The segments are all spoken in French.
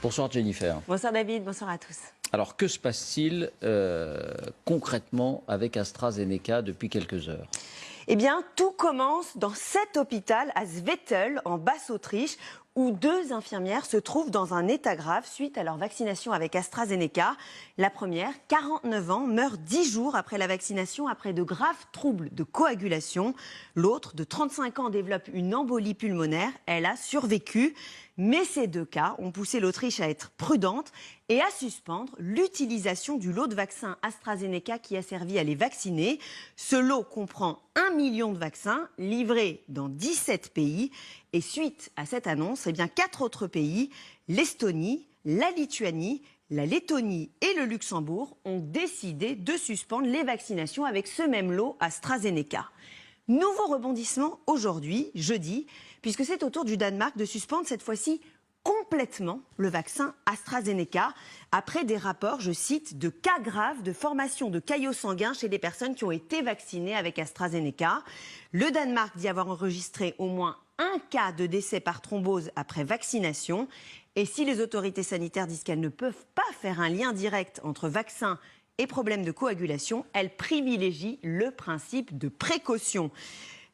Bonsoir Jennifer. Bonsoir David, bonsoir à tous. Alors que se passe-t-il concrètement avec AstraZeneca depuis quelques heures? Eh bien, tout commence dans cet hôpital à Zwettl, en Basse-Autriche, où 2 infirmières se trouvent dans un état grave suite à leur vaccination avec AstraZeneca. La première, 49 ans, meurt 10 jours après la vaccination après de graves troubles de coagulation. L'autre, de 35 ans, développe une embolie pulmonaire. Elle a survécu. Mais ces 2 cas ont poussé l'Autriche à être prudente et à suspendre l'utilisation du lot de vaccins AstraZeneca qui a servi à les vacciner. Ce lot comprend 1 million de vaccins livrés dans 17 pays. Et suite à cette annonce, 4 autres pays, l'Estonie, la Lituanie, la Lettonie et le Luxembourg, ont décidé de suspendre les vaccinations avec ce même lot AstraZeneca. Nouveau rebondissement aujourd'hui, jeudi, puisque c'est au tour du Danemark de suspendre cette fois-ci complètement le vaccin AstraZeneca, après des rapports, je cite, de cas graves de formation de caillots sanguins chez les personnes qui ont été vaccinées avec AstraZeneca. Le Danemark dit avoir enregistré au moins 1 cas de décès par thrombose après vaccination. Et si les autorités sanitaires disent qu'elles ne peuvent pas faire un lien direct entre vaccin et problèmes de coagulation, elles privilégient le principe de précaution.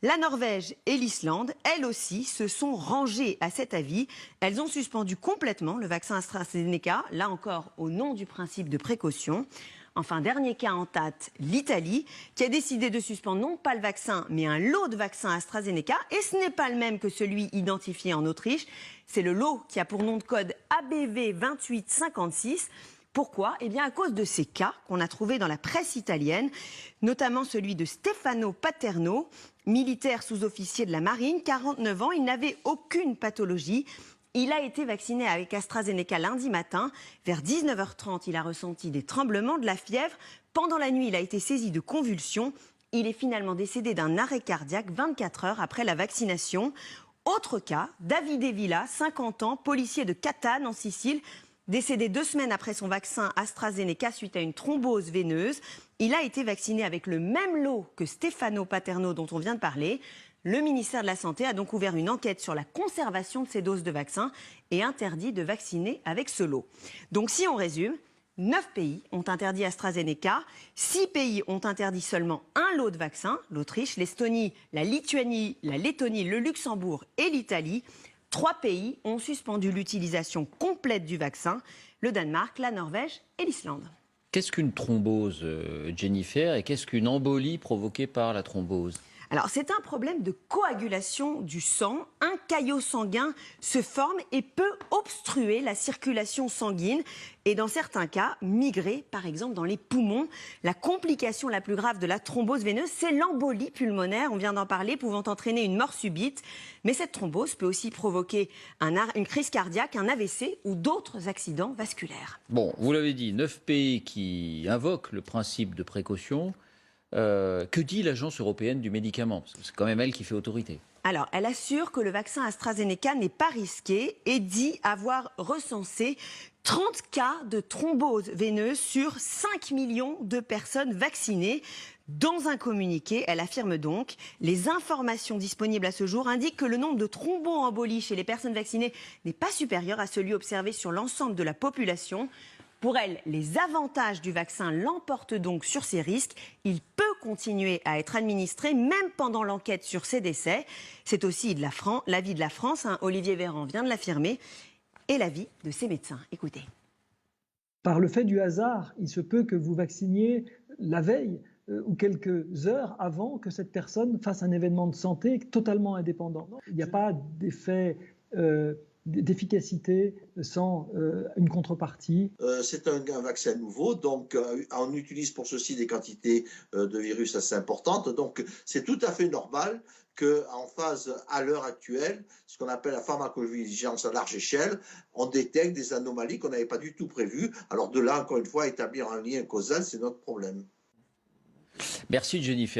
La Norvège et l'Islande, elles aussi, se sont rangées à cet avis. Elles ont suspendu complètement le vaccin AstraZeneca, là encore au nom du principe de précaution. Enfin, dernier cas en tête, l'Italie, qui a décidé de suspendre non pas le vaccin, mais un lot de vaccins AstraZeneca. Et ce n'est pas le même que celui identifié en Autriche. C'est le lot qui a pour nom de code ABV 2856. Pourquoi ? Eh bien, à cause de ces cas qu'on a trouvés dans la presse italienne, notamment celui de Stefano Paterno, militaire sous-officier de la marine, 49 ans, il n'avait aucune pathologie. Il a été vacciné avec AstraZeneca lundi matin. Vers 19h30, il a ressenti des tremblements, de la fièvre. Pendant la nuit, il a été saisi de convulsions. Il est finalement décédé d'un arrêt cardiaque 24 heures après la vaccination. Autre cas, Davide Villa, 50 ans, policier de Catane en Sicile, décédé 2 semaines après son vaccin AstraZeneca suite à une thrombose veineuse. Il a été vacciné avec le même lot que Stefano Paterno dont on vient de parler. Le ministère de la Santé a donc ouvert une enquête sur la conservation de ces doses de vaccins et interdit de vacciner avec ce lot. Donc si on résume, 9 pays ont interdit AstraZeneca, 6 pays ont interdit seulement un lot de vaccins, l'Autriche, l'Estonie, la Lituanie, la Lettonie, le Luxembourg et l'Italie. 3 pays ont suspendu l'utilisation complète du vaccin, le Danemark, la Norvège et l'Islande. Qu'est-ce qu'une thrombose, Jennifer, et qu'est-ce qu'une embolie provoquée par la thrombose? Alors, c'est un problème de coagulation du sang. Un caillot sanguin se forme et peut obstruer la circulation sanguine et, dans certains cas, migrer, par exemple, dans les poumons. La complication la plus grave de la thrombose veineuse, c'est l'embolie pulmonaire, on vient d'en parler, pouvant entraîner une mort subite. Mais cette thrombose peut aussi provoquer une crise cardiaque, un AVC ou d'autres accidents vasculaires. Bon, vous l'avez dit, 9 pays qui invoquent le principe de précaution. Que dit l'Agence européenne du médicament? Parce que c'est quand même elle qui fait autorité. Alors, elle assure que le vaccin AstraZeneca n'est pas risqué et dit avoir recensé 30 cas de thrombose veineuse sur 5 millions de personnes vaccinées. Dans un communiqué, elle affirme donc « Les informations disponibles à ce jour indiquent que le nombre de thromboembolies chez les personnes vaccinées n'est pas supérieur à celui observé sur l'ensemble de la population ». Pour elle, les avantages du vaccin l'emportent donc sur ces risques. Il peut continuer à être administré même pendant l'enquête sur ces décès. C'est aussi l'avis de la France, Olivier Véran vient de l'affirmer, et l'avis de ses médecins. Écoutez. Par le fait du hasard, il se peut que vous vacciniez la veille ou quelques heures avant que cette personne fasse un événement de santé totalement indépendant. Il n'y a pas d'effet d'efficacité sans une contrepartie. C'est un vaccin nouveau, donc on utilise pour ceci des quantités de virus assez importantes. Donc c'est tout à fait normal qu'en phase, à l'heure actuelle, ce qu'on appelle la pharmacovigilance à large échelle, on détecte des anomalies qu'on n'avait pas du tout prévues. Alors de là, encore une fois, établir un lien causal, c'est notre problème. Merci Jennifer.